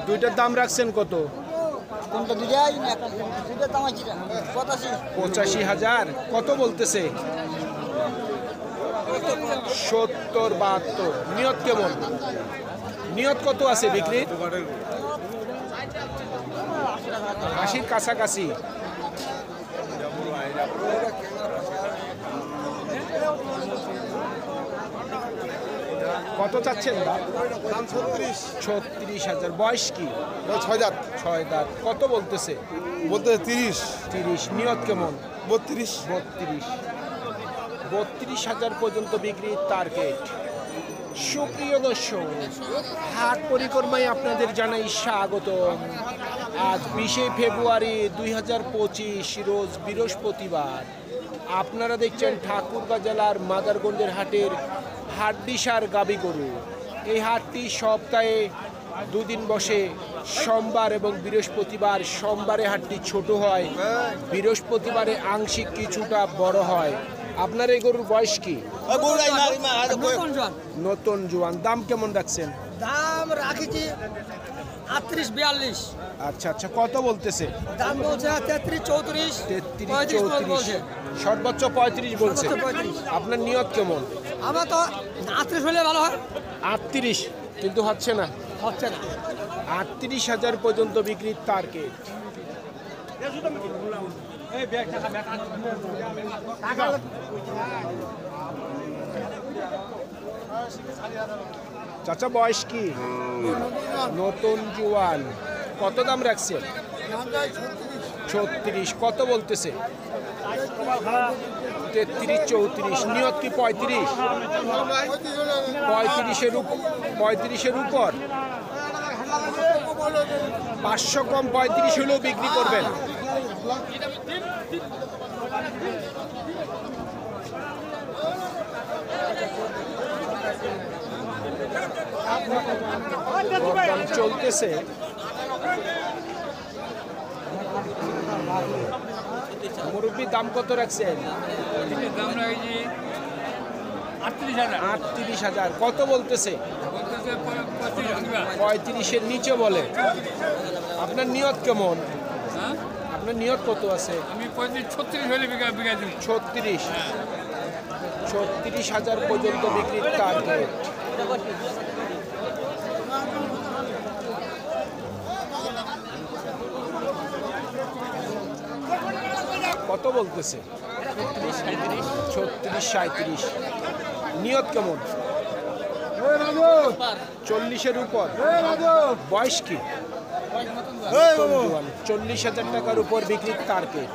দুইটার দাম রাখছেন কত? কোনটা দুইটাই না একটা দুইটার দাম আছে 85,000। কত বলতেছে? 70-72। নিয়ত কেমন? নিয়ত কত আছে বিক্রি? 80-র কাছাকাছি। কত চাচ্ছেন? 36,000। বয়স কি? 6 দাঁত। 6 দাঁত। কত বলতেছে? বলতে 30। নিয়ত কেমন? 32। 32,000 পর্যন্ত বিক্রির টার্গেট। সুপ্রিয় দর্শক, হাট পরিক্রমায় আপনাদের জানাই স্বাগতম। আজ 20 ফেব্রুয়ারি 2025 রোজ বৃহস্পতিবার। আপনারা দেখছেন ঠাকুরগাঁ জেলার মাদারগঞ্জের হাটের হাটডিসার গাবি গরু। এই হাটটি সপ্তাহে দুদিন বসে, সোমবার এবং বৃহস্পতিবার। সোমবারে হাটটি ছোট হয়, বৃহস্পতিবারে আংশিক কিছুটা বড় হয়। আপনার এই গরুর বয়স কি? নতুন জোয়ান। দাম কেমন রাখছেন? দাম রাখিছি 38-42। আচ্ছা, কত বলতেছে? দাম বলছে 33-34। 33-34। সর্বোচ্চ 35 বলছে। 35। আপনার নিয়ত কেমন? আমার তো 38 হলে ভালো হয়। 38, কিন্তু হচ্ছে না। 38,000 পর্যন্ত বিক্রির টার্গেট। চাচা বয়স কি? নতুন জোয়ান। কত দাম রাখছেন? 36। কত বলতেছে? 33-34। নিয়ত কি 35? 35-এর উপর। 500 কম 35 হলেও বিক্রি করবেন। চলতেছে। মুরব্বীর দাম কত রাখছেন? 38,000। কত বলতেছে? 35-এর নিচে বলে। আপনার নিয়ত কেমন? আপনার নিয়ত কত আছে? আমি 36 হলে বিঘা দিই। 36,000 পর্যন্ত বিক্রির টার্গেট। কত বলতেছে? 36-37। নিয়ত কেমন? 40-এর উপর। বয়স কি? 40,000 টাকার উপর বিক্রির টার্গেট।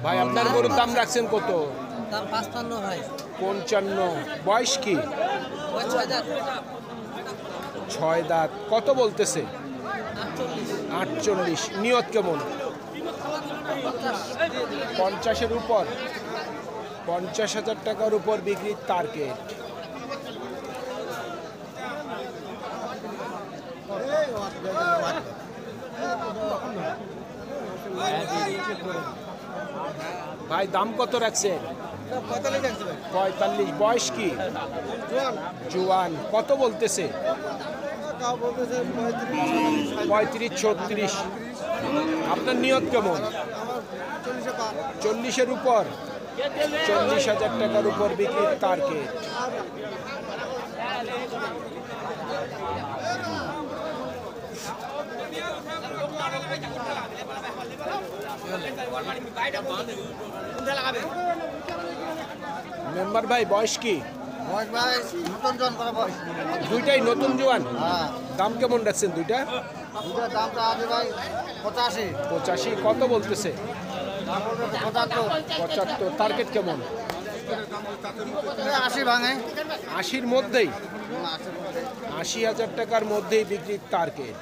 ভাই আপনার গরুর দাম রাখছেন কত? দাম 55 হয়। 55। বয়স কি? 6 দাঁত। কত বলতেছে? 48। নিয়ত কেমন? 50-এর উপর। 50,000 টাকার উপর বিক্রির টার্গেট। ভাই দাম কত রাখছেন? 45। বয়স কি? জোয়ান। কত বলতেছে? 35-36। আপনার নিয়ত কেমন? 40-এর উপর। 40,000 টাকার উপর বিক্রির টার্গেট। মেম্বার ভাই বয়স কি? নতুন জন করা বয়স। দুইটাই নতুন জোয়ান। দাম কেমন রাখছেন দুইটা? দুইটার দামটা আছে ভাই 85। 85। কত বলতেছে? 75। টার্গেট কেমন? 80 ভাঙে। 80-র মধ্যেই। 80,000 টাকার মধ্যেই বিক্রির টার্গেট।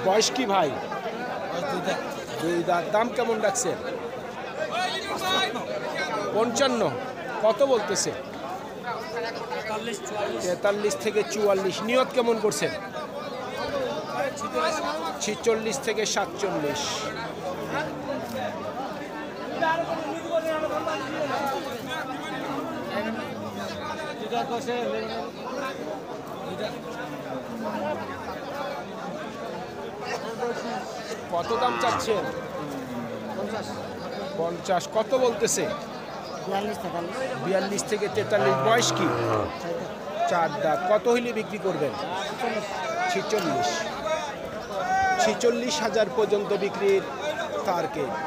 বয়স কি ভাই? 2 দাঁত। দাম কেমন রাখছেন? 55 কত বলতেছে? 43 থেকে 44। নিয়ত কেমন করছেন? 46 থেকে 47। কত দাম চাচ্ছেন? 50। কত বলতেছে? 42 থেকে 43। বয়স কি? 4 দাঁত। কত হইলে বিক্রি করবেন? 46,000 পর্যন্ত বিক্রির টার্গেট।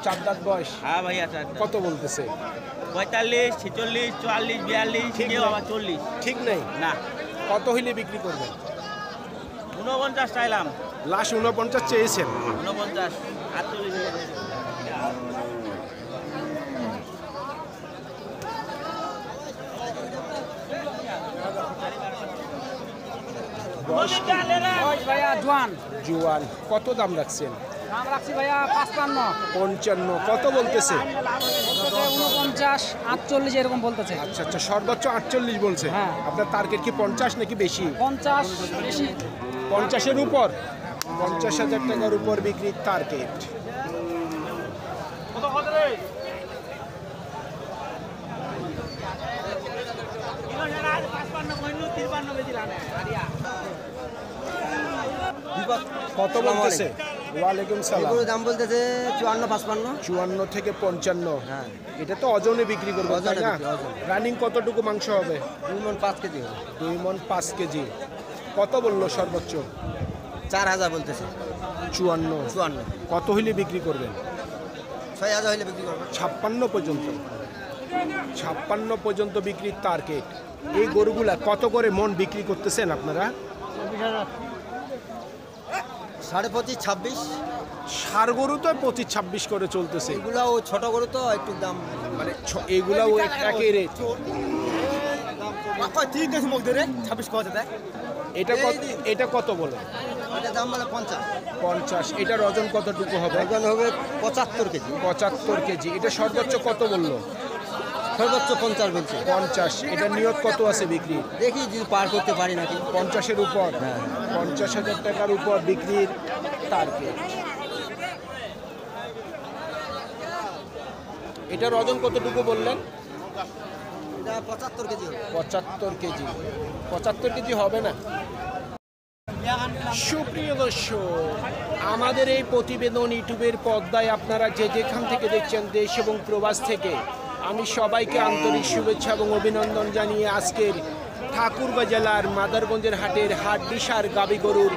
চার দাঁত বয়স। কত বলতেছে? 45, 46, 44, 42, ঠিক কেউ না। আবার 40 ঠিক নেই। না। কত হইলে বিক্রি করবেন? 49 চাইলাম, লাস্ট 49 চেয়েছেন। 49, 48 হয়ে গেছে। বয়স কি? ভাইয়া জোয়ান জুয়ান। কত দাম রাখছেন? দাম রাখছি ভাইয়া 55, 55। কত বলতেছে? 49, 48 এরকম বলতেছে। আচ্ছা আচ্ছা, সর্বোচ্চ 48 বলছে। হ্যাঁ। আপনার টার্গেট কি 50 নাকি বেশি? 50 বেশি। 50-এর উপর। 50,000 টাকার উপর বিক্রির টার্গেট। কত বলতেছে? ওয়ালাইকুম সালাম। এগুলোর দাম বলতেছে 54, 55। 54 থেকে 55। হ্যাঁ। এটা তো ওজনে বিক্রি করবো, তাই ওজনে না? বিক্রি, ওজনে। রানিং কতটুকু মাংস হবে? 2 মণ 5 কেজি হবে। 2 মণ 5 কেজি। কত বললো সর্বোচ্চ? 4000 বলতেছে। 54। 54, কত হইলে বিক্রি করবেন? 6000 হইলে বিক্রি করবো। 56 পর্যন্ত। 56 পর্যন্ত বিক্রির টার্গেট। এই গরুগুলা কত করে মন বিক্রি করতেছেন আপনারা? 25.5, 26। ষাড় গরু তো 25-26 করে চলতেছে। এগুলা ও ছোট গরু তো একটু দাম মানে এগুলাও একই রেট। ঠিক আছে মুখ ধরে 26 কথা দেয়। এটা কত বলে? এটা দাম বলে 50। 50। এটার ওজন কতটুকু হবে? ওজন হবে 75 কেজি। 75 কেজি। এটা সর্বোচ্চ কত বললো? সর্বোচ্চ 50 বলছে। 50। এটা নিয়ত কত আছে বিক্রি? দেখি যদি পার করতে পারি নাকি। 50-এর উপর। হ্যাঁ। 50,000 টাকার উপর বিক্রির টার্গেট। এটার ওজন কতটুকু বললেন? এটা 75 কেজি হবে। 75 কেজি। 75 কেজি হবে না। সুপ্রিয় দর্শক, আমাদের এই প্রতিবেদন ইউটিউবের পর্দায় আপনারা যে যেখান থেকে দেখছেন, দেশ এবং প্রবাস থেকে, আমি সবাইকে আন্তরিক শুভেচ্ছা এবং অভিনন্দন জানিয়ে আজকের ঠাকুরগাঁ জেলার মাদারগঞ্জের হাটের হাট বিশার গাবি গরুর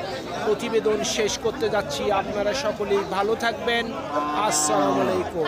প্রতিবেদন শেষ করতে যাচ্ছি। আপনারা সকলেই ভালো থাকবেন। আসসালামু আলাইকুম।